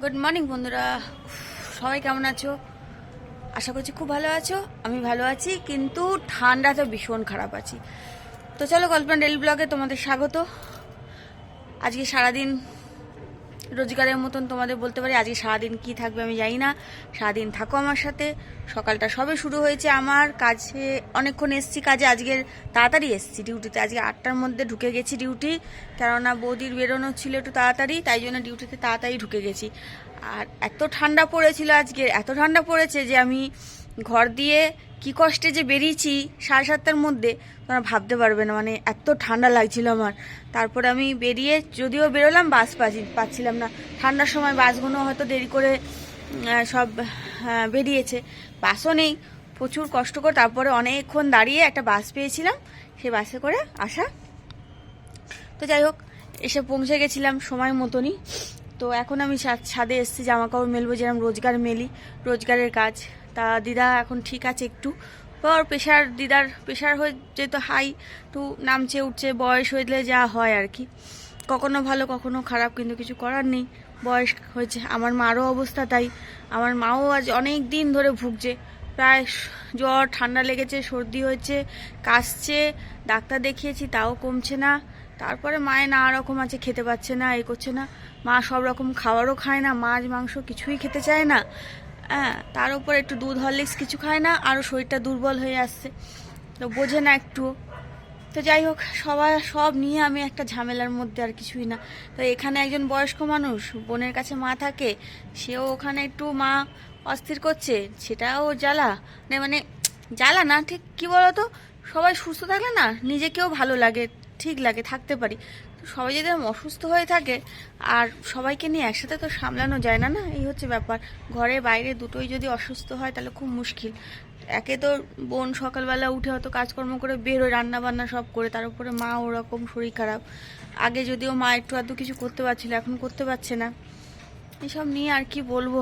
Good morning বন্ধুরা, সবাই কেমন আছো? আশা করছি খুব ভালো আছো। আমি ভালো আছি, কিন্তু ঠান্ডাতে ভীষণ খারাপ আছি। তো চলো, কল্পনা ডেইলি ব্লগে তোমাদের স্বাগত। আজকে সারাদিন রোজগারের মতন তোমাদের বলতে পারি, আজকে সারাদিন কি থাকবে আমি জানি না। সারাদিন থাকো আমার সাথে। সকালটা সবে শুরু হয়েছে, আমার কাছে অনেকক্ষণ এসছি কাজে। আজকের তাড়াতাড়ি এসছি ডিউটিতে, আজকে 8টার মধ্যে ঢুকে গেছি ডিউটি। কেননা বৌদির বেরোনো ছিল একটু তাড়াতাড়ি, তাই জন্য ডিউটিতে তাড়াতাড়ি ঢুকে গেছি। আর এত ঠান্ডা পড়েছিল আজকে, এত ঠান্ডা পড়েছে যে আমি ঘর দিয়ে কি কষ্টে যে বেরিয়েছি 7:30টার মধ্যে, তোমরা ভাবতে পারবে না। মানে এত ঠান্ডা লাগছিল আমার। তারপরে আমি বেরিয়ে যদিও বেরোলাম, বাস পাচ্ছিলাম না। ঠান্ডার সময় বাসগুলো হয়তো দেরি করে সব বেরিয়েছে, বাসও নেই। প্রচুর কষ্ট করে তারপরে অনেকক্ষণ দাঁড়িয়ে একটা বাস পেয়েছিলাম, সেই বাসে করে আসা। তো যাই হোক, এসে পৌঁছে গেছিলাম সময় মতনই। তো এখন আমি ছাদে এসেছি, জামা কাপড় মেলবো, যেরকম রোজগার মেলি, রোজগারের কাজ। তা দিদা এখন ঠিক আছে একটু, পর দিদার প্রেশার হয়ে যেত হাই, একটু নামছে উঠছে, বয়স হইলে যা হয় আর কি। কখনো ভালো কখনো খারাপ, কিন্তু কিছু করার নেই, বয়স হয়েছে। আমার মারও অবস্থা তাই। আমার মাও আজ অনেক দিন ধরে ভুগছে, প্রায় জ্বর ঠান্ডা লেগেছে, সর্দি হয়েছে, কাশছে। ডাক্তার দেখিয়েছি, তাও কমছে না। তারপরে মায়ের নানা রকম আছে, খেতে পাচ্ছে না, এ করছে না। মা সব রকম খাবারও খায় না, মাছ মাংস কিছুই খেতে চায় না। হ্যাঁ, তার উপর একটু দুধ হরলিক্স কিছু খায় না, আরও শরীরটা দুর্বল হয়ে আসছে। তো বোঝে না একটুও। তো যাই হোক, সব নিয়ে আমি একটা ঝামেলার মধ্যে, আর কিছুই না। তো এখানে একজন বয়স্ক মানুষ, বোনের কাছে মা থাকে, সেও ওখানে একটু মা অস্থির করছে, সেটাও জ্বালা। মানে জ্বালা না, ঠিক কি বলতো, সবাই সুস্থ থাকলে না নিজেকেও ভালো লাগে, ঠিক লাগে, থাকতে পারি। সবাই যদি অসুস্থ হয়ে থাকে, আর সবাইকে নিয়ে একসাথে তো সামলানো যায় না, না, এই হচ্ছে ব্যাপার। ঘরে বাইরে দুটোই যদি অসুস্থ হয় তাহলে খুব মুশকিল। একে তো বোন সকালবেলা উঠে হয়তো কাজকর্ম করে বেরোয়, রান্না বান্না সব করে, তার উপরে মা ওরকম শরীর খারাপ। আগে যদিও মা একটু আধটু কিছু করতে পারছিল, এখন করতে পারছে না। এসব নিয়ে আর কি বলবো।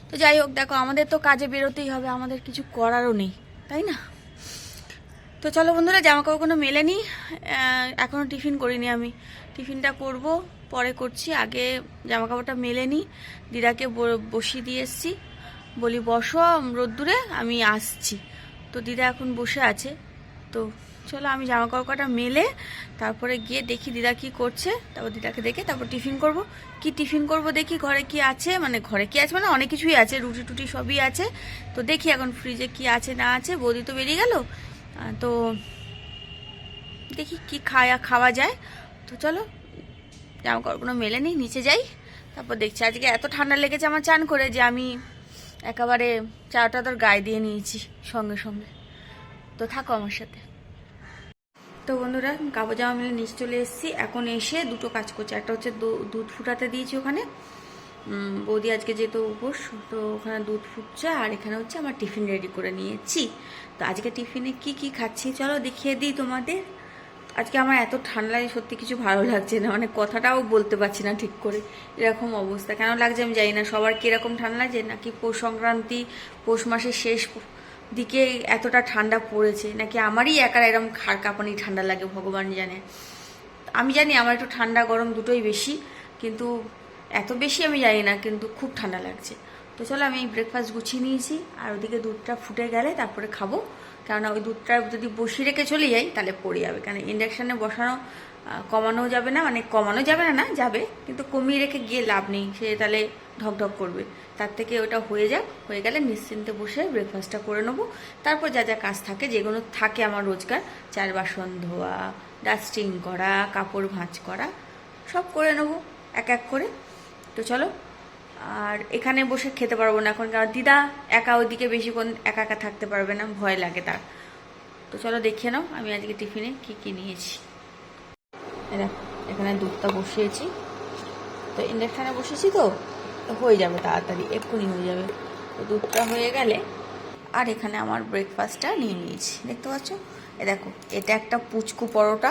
তো যাই হোক, দেখো আমাদের তো কাজে বেরোতেই হবে, আমাদের কিছু করারও নেই, তাই না? তো চলো বন্ধুরা, জামা কাপড় কোনো মেলেনি, এখনও টিফিন করিনি। আমি টিফিনটা করব, পরে করছি। আগে জামা কাপড়টা মেলে নিই। দিদাকে বসিয়ে দিয়ে এসছি, বলি বসো রোদ্দুরে, আমি আসছি। তো দিদা এখন বসে আছে। তো চলো আমি জামা কাপড়টা মেলে তারপরে গিয়ে দেখি দিদা কি করছে, তারপর দিদাকে দেখে তারপর টিফিন করব। কি টিফিন করব দেখি, ঘরে কি আছে, মানে ঘরে কি আছে মানে অনেক কিছুই আছে, রুটি টুটি সবই আছে। তো দেখি এখন ফ্রিজে কি আছে না আছে। বৌদি তো বেরিয়ে গেল, তো দেখি কি খাওয়া যায়। তো চলো জামা কাপড়গুলো মেলে নিই, নিচে যাই, তারপর দেখছি। আজকে এত ঠান্ডা লেগেছে আমার চান করে যে আমি একেবারে চাটা তোর গায়ে দিয়ে নিয়েছি সঙ্গে সঙ্গে। তো থাকো আমার সাথে। তো বন্ধুরা, কাপড় জামা মিলে নিচে চলে এসেছি। এখন এসে দুটো কাজ করছি। একটা হচ্ছে দুধ ফুটাতে দিয়েছি ওখানে, বৌদি আজকে যেহেতু উপোস, তো ওখানে দুধ ফুটছে। আর এখানে হচ্ছে আমার টিফিন রেডি করে নিয়েছি। তো আজকে টিফিনে কি কি খাচ্ছি চলো দেখিয়ে দিই তোমাদের। আজকে আমার এত ঠান্ডা লাগে, সত্যি কিছু ভালো লাগছে না, মানে কথাটাও বলতে পারছি না ঠিক করে, এরকম অবস্থা। কেন লাগছে আমি জানি না, সবার কীরকম ঠান্ডা লাগছে, নাকি পৌষ সংক্রান্তি, পৌষ মাসের শেষ দিকে এতটা ঠান্ডা পড়েছে, নাকি আমারই একার এরকম খাড় কাঁপানি ঠান্ডা লাগে, ভগবান জানে। আমি জানি আমার একটু ঠান্ডা গরম দুটোই বেশি, কিন্তু এত বেশি আমি জানি না, কিন্তু খুব ঠান্ডা লাগছে। তো চলো আমি ব্রেকফাস্ট গুছিয়ে নিয়েছি, আর ওদিকে দুধটা ফুটে গেলে তারপরে খাবো। কেননা ওই দুধটা যদি বসিয়ে রেখে চলে যাই তাহলে পড়ে যাবে, কারণ ইন্ডাকশানে বসানো কমানো যাবে না, মানে কমানো যাবে না, যাবে, কিন্তু কমিয়ে রেখে গিয়ে লাভ নেই, সে তাহলে ঢকঢক করবে। তার থেকে ওটা হয়ে যাক, হয়ে গেলে নিশ্চিন্তে বসে ব্রেকফাস্টটা করে নেবো। তারপর যা যা কাজ থাকে, যেগুলো থাকে আমার রোজগার, চাল বাসন ধোয়া, ডাস্টিং করা, কাপড় ভাঁজ করা, সব করে নেবো এক এক করে। তো চলো, আর এখানে বসে খেতে পারবো না এখন, কারণ দিদা একা ওইদিকে বেশিক্ষণ একা একা থাকতে পারবে না, ভয় লাগে তার। তো চলো দেখিয়ে নাও আমি আজকে টিফিনে কি কি নিয়েছি। এখানে দুধটা বসিয়েছি, তো ইন্ডাকশানে বসেছি, তো হয়ে যাবে তাড়াতাড়ি, এক্ষুনি হয়ে যাবে। তো দুধটা হয়ে গেলে, আর এখানে আমার ব্রেকফাস্টটা নিয়ে নিয়েছি, দেখতে পাচ্ছ। দেখো, এটা একটা পুচকু পরোটা,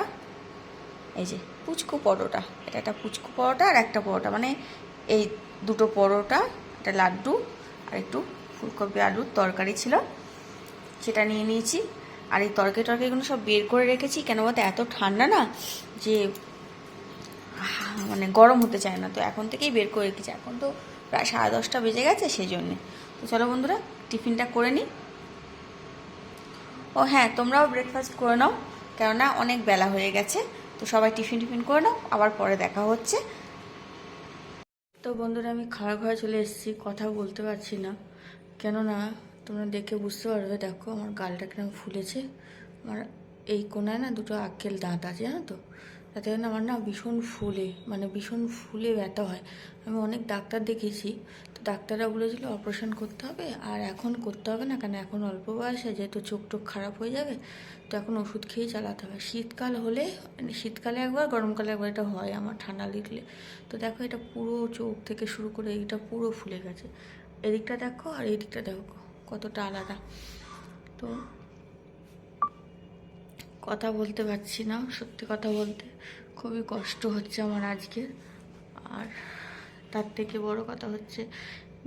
এই যে পুচকু পরোটা, এটা একটা পুচকু পরোটা, আর একটা পরোটা, মানে এই দুটো পরোটা, একটা লাড্ডু, আর একটু ফুলকপি আলুর তরকারি ছিল, সেটা নিয়ে নিয়েছি। আর এই তরকারিগুলো সব বের করে রেখেছি, কেন বলতে এত ঠান্ডা না, যে মানে গরম হতে চায় না, তো এখন থেকেই বের করে রেখেছি। এখন তো প্রায় 10:30 বেজে গেছে, সেই জন্যে। তো চলো বন্ধুরা টিফিনটা করে নিই। ও হ্যাঁ, তোমরাও ব্রেকফাস্ট করে নাও, কেননা অনেক বেলা হয়ে গেছে। তো সবাই টিফিন করে নাও, আবার পরে দেখা হচ্ছে। তো বন্ধুরা আমি খাওয়ার ঘরে চলে এসেছি, কথা বলতে পারছি না, কেননা তোমরা দেখে বুঝতে পারবে। দেখো আমার গালটা কিরকম ফুলেছে। আমার এই কোনায় না দুটো আক্কেল দাঁত আছে, জানো তো, তাতে জন্য আমার না ভীষণ ফুলে, মানে ভীষণ ফুলে ব্যথা হয়। আমি অনেক ডাক্তার দেখিয়েছি, তো ডাক্তাররা বলেছিল অপারেশন করতে হবে, আর এখন করতে হবে না, কেন এখন অল্প বয়সে যেহেতু চোখ টোক খারাপ হয়ে যাবে, তো এখন ওষুধ খেয়েই চালাতে হবে। শীতকাল হলে, মানে শীতকালে একবার, গরমকালে একবার এটা হয় আমার ঠান্ডা লাগলে। তো দেখো এটা পুরো চোখ থেকে শুরু করে এইটা পুরো ফুলে গেছে। এদিকটা দেখো আর এই দিকটা দেখো কতটা আলাদা। তো কথা বলতে পারছি না, সত্যি কথা বলতে খুবই কষ্ট হচ্ছে আমার আজকে। আর তার থেকে বড় কথা হচ্ছে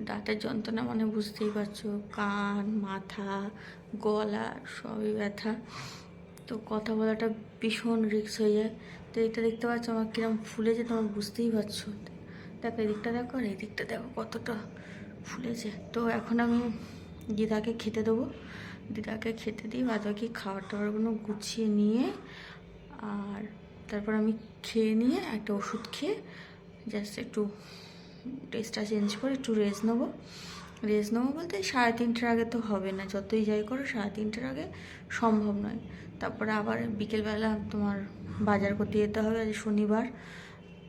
দাঁতের যন্ত্রণা, মানে বুঝতেই পারছো, কান, মাথা, গলা সবই ব্যথা। তো কথা বলাটা ভীষণ রিস্ক হয়ে যায়। তো এইটা দেখতে পাচ্ছ আমার কিরম ফুলেছে, তোমার বুঝতেই পারছো। দেখো এদিকটা দেখো আর এদিকটা দেখো কতটা ফুলেছে। তো এখন আমি দিদাকে খেতে দেবো, দিদাকে খেতে দিই, বাদ বাকি খাবার টাবারগুলো গুছিয়ে নিয়ে, আর তারপর আমি খেয়ে নিয়ে একটা ওষুধ খেয়ে জাস্ট একটু ড্রেসটা চেঞ্জ করে একটু রেস্ট নেবো বলতে 3:30টার আগে তো হবে না, যতই যাই করো 3:30টার আগে সম্ভব নয়। তারপরে আবার বিকেলবেলা তোমার বাজার করতে যেতে হবে, আজ শনিবার,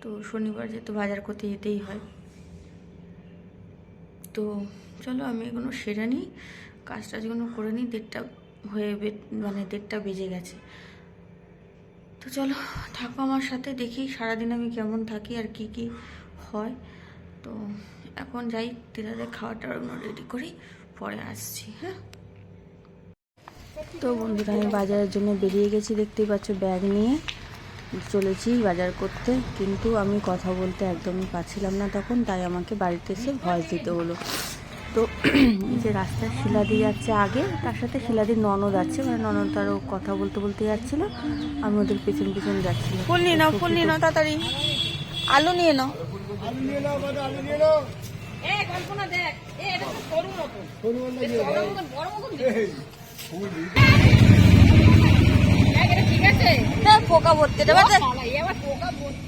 তো শনিবার যেহেতু বাজার করতে যেতেই হয়। তো চলো আমি এগুলো সেরে নিই, কাজ টাজগুলো করে নিই। 1:30 হয়ে, মানে 1:30 বেজে গেছে। তো চলো থাকো আমার সাথে, দেখি সারাদিন আমি কেমন থাকি আর কি কি হয়। তো এখন যাই, দিদাদের খাওয়া টাওয়াগুলো রেডি করি, পরে আসছি। হ্যাঁ, তো বন্ধুরা আমি বাজারের জন্য বেরিয়ে গেছি, দেখতেই পাচ্ছ ব্যাগ নিয়ে চলেছি বাজার করতে। কিন্তু আমি কথা বলতে একদমই পারছিলাম না তখন, তাই আমাকে বাড়িতে এসে ভয়েস দিতে হলো। তো যে রাস্তায় শিলাদি যাচ্ছে আগে, তার সাথে শিলাদির ননদ আছে, মানে ননদ তারও কথা বলতে বলতে যাচ্ছিলো, আমি ওদের পেছন পেছন যাচ্ছিলাম। ফুল নিয়ে নাও, ফুল নিয়ে নাও, তাড়াতাড়ি আলু নিয়ে নাও, আলু নিয়ে নাও, আলু নিয়ে নাও। কল্পনা দেখ, এটা তো সরু মতন, বড় মতন ঠিক আছে, পোকা ভর্তি দেবে, পোকা ভর্তি।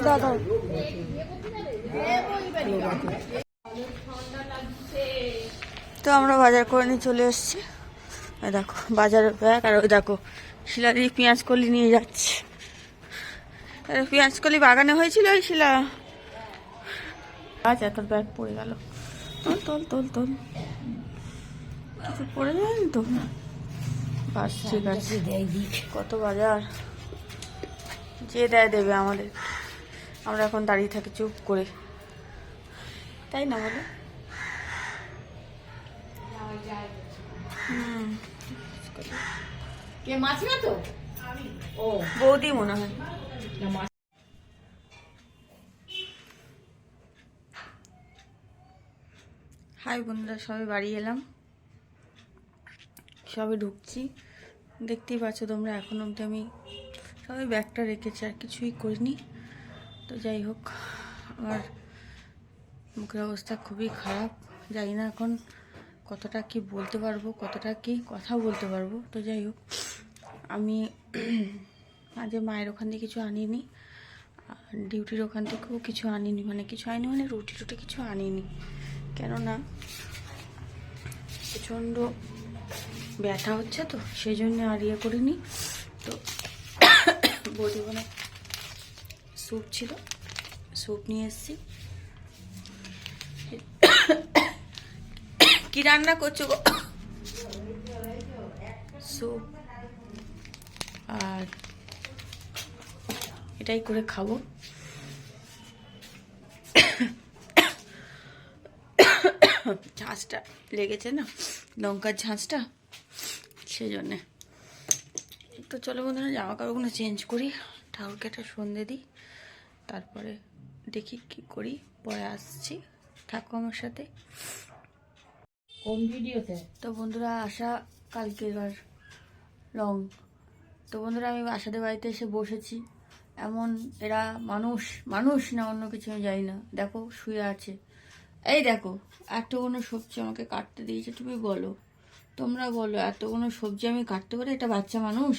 দাদা তো আমরা বাজার করে নিয়ে চলে এসেছি। দেখো বাজারের ব্যাগ, আর ওই দেখো শিলাদি পেঁয়াজ কলি নিয়ে যাচ্ছে। পেঁয়াজ কলি বাগানে হয়েছিল ওই শিলা, আচ্ছা তোর ব্যাগ পড়ে গেল, তোল তোল তোল তোল, কিছু পড়ে যায়নি তো? বাস ঠিক আছে, কত বাজার যে দেয় দেবে আমাদের, আমরা এখন দাঁড়িয়ে থাকি চুপ করে, তাই না বলো? বৌদি মনে হয়। হাই বন্ধুরা, সবাই বাড়ি এলাম, সবাই ঢুকছি, দেখতেই পাচ্ছ তোমরা। এখন অবধি আমি সবাই ব্যাগটা রেখেছি, আর কিছুই করিনি। তো যাই হোক, আমার মুখের অবস্থা খুবই খারাপ, জানি না এখন কতটা কি বলতে পারবো, কতটা কি কথা বলতে পারবো। তো যাই হোক, আমি আজ মায়ের ওখান থেকে কিছু আনিনি, ডিউটির ওখান থেকেও কিছু আনিনি, মানে কিছু আনিনি মানে রুটি টুটি কিছু আনিনি, কেননা প্রচণ্ড ব্যথা হচ্ছে, তো সেই জন্য আর ইয়ে করিনি। তো বৌদি মানে স্যুপ ছিল, স্যুপ নিয়ে এসেছি। কি রান্না করছো গো? স্যুপ, আর এটাই করে খাবো। ঝাঁঝটা লেগেছে না, লঙ্কার ঝাঁঝটা, সেই জন্যে। তো চলো বন্ধুরা জামা কাপড়গুলো চেঞ্জ করি, ঠাকুরকে একটা সন্ধে দিই। তারপরে দেখি কি করি, পরে আসছি, থাকো আমার সাথে। কোন ভিডিওতে? তো বন্ধুরা আশা কালকের লং। তো বন্ধুরা আমি আশাদের বাড়িতে এসে বসেছি। এমন এরা মানুষ মানুষ না অন্য কিছু আমি জানি না। দেখো শুয়ে আছে, এই দেখো এতগুলো সবজি আমাকে কাটতে দিয়েছে। তুমি বলো, তোমরা বলো, এতগুলো সবজি আমি কাটতে পারি? এটা বাচ্চা মানুষ?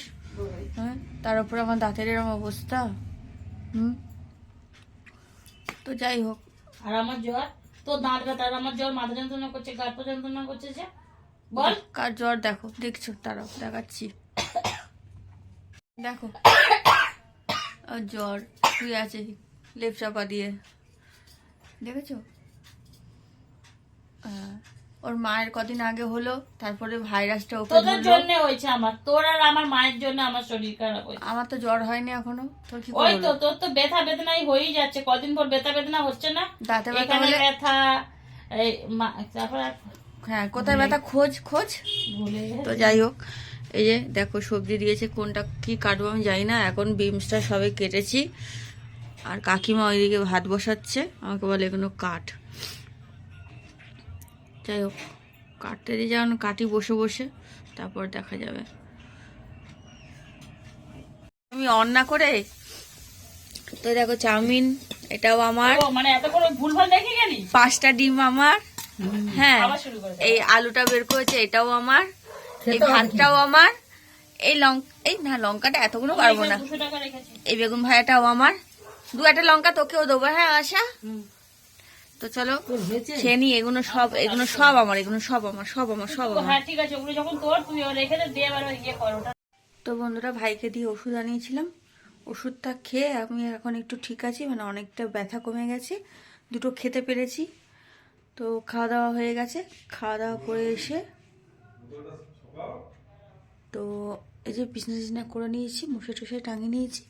হ্যাঁ, তার উপর আমার দাঁতের এরম অবস্থা। তো যাই হোক। আর আমার জ্বর, তোর দাঁত ব্যথা, আর আমার জ্বর মাথা যন্ত্রণা করছে, গাঁট যন্ত্রণা করছে। যে বল কার জ্বর দেখো, দেখছো? তারাও দেখাচ্ছি, দেখো ওর জ্বর, শুয়ে আছে লেপ চাপা দিয়ে, দেখেছো? ওর মায়ের কদিন আগে হলো, তারপরে ভাইরাসটা ওকে তোদের ধরলো। জন্য হয়েছে আমার, তোর আর আমার মায়ের জন্য আমার শরীর খারাপ হয়েছে। আমার তো জ্বর হয়নি এখনো, তোর কি ওই করে তো হলো? তোর তো ব্যথা বেদনাই হয়েই যাচ্ছে, কদিন পর ব্যথা বেদনা হচ্ছে না? দাঁতে ব্যথা এখানে হলে, ব্যথা, এই তারপর হ্যাঁ কোথায় ব্যথা খোঁজ খোঁজ। ভুলে তো যাই হোক, এই যে দেখো সবজি দিয়েছে, কোনটা কি কাটবো আমি জানি না। এখন বিমসটা সবে কেটেছি, আর কাকিমা ওইদিকে ভাত বসাচ্ছে, আমাকে বলে এগুলো কাট। যাই হোক, কাটতে দিয়ে যেমন কাটি বসে বসে, তারপর দেখা যাবে। আমি অন না করে, তো দেখো চাউমিন এটাও আমার, ও মানে এত করে ভুলভাল দেখে গেলি। 5টা ডিম আমার, হ্যাঁ আবার শুরু করে দে। এই আলুটা বের করেছে এটাও আমার, এই ভাতটাও আমার, এই এই না লঙ্কাটা এতগুলো পারবো না, 200 টাকা রেখেছি। এই বেগুন ভাজাটাও আমার, 2-1টা লঙ্কা তোকেও দেবো, হ্যাঁ আশা। তো চলো খেয়ে নি, এগুলো সব আমার, এগুলো সব আমার, সব আমার, সব আমার। হ্যাঁ ঠিক আছে, ওগুলো যখন তোর তুই রেখে দে, দিয়ে আবার ইয়ে কর ওটা। তো বন্ধুরা ভাইকে দিয়ে ওষুধ আনিয়েছিলাম, ওষুধটা খেয়ে আমি এখন একটু ঠিক আছি, মানে অনেকটা ব্যথা কমে গেছে, 2টো খেতে পেরেছি। তো খাওয়া দাওয়া হয়ে গেছে, খাওয়া দাওয়া করে এসে তো এই যে বিছনা টিছনা করে নিয়েছি, মুছে টুসে টাঙিয়ে নিয়েছি।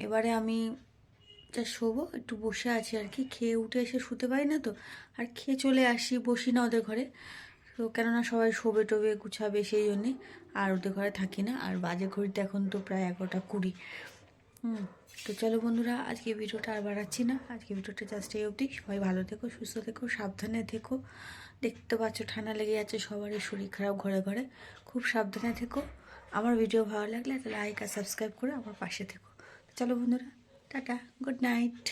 এবারে আমি যা শোবো, একটু বসে আছি আর কি, খেয়ে উঠে এসে শুতে পারি না তো, আর খেয়ে চলে আসি, বসি না ওদের ঘরে। তো কেননা সবাই শোবে টোবে গুছাবে সেই জন্যে, আর ওদের ঘরে থাকি না। আর বাজে ঘড়িতে এখন তো প্রায় 11টা 20। তো চলো বন্ধুরা, আজকে ভিডিওটা আর বাড়াচ্ছি না, আজকে ভিডিওটা জাস্ট এই অবধি। সবাই ভালো থেকো, সুস্থ থেকো, সাবধানে থেকো। দেখতে পাচ্ছ ঠান্ডা লেগে যাচ্ছে, সবারই শরীর খারাপ ঘরে ঘরে, খুব সাবধানে থেকো। আমার ভিডিও ভালো লাগলে একটা লাইক আর সাবস্ক্রাইব করে আমার পাশে থেকো। চলো বন্ধুরা, টাটা, গুড নাইট।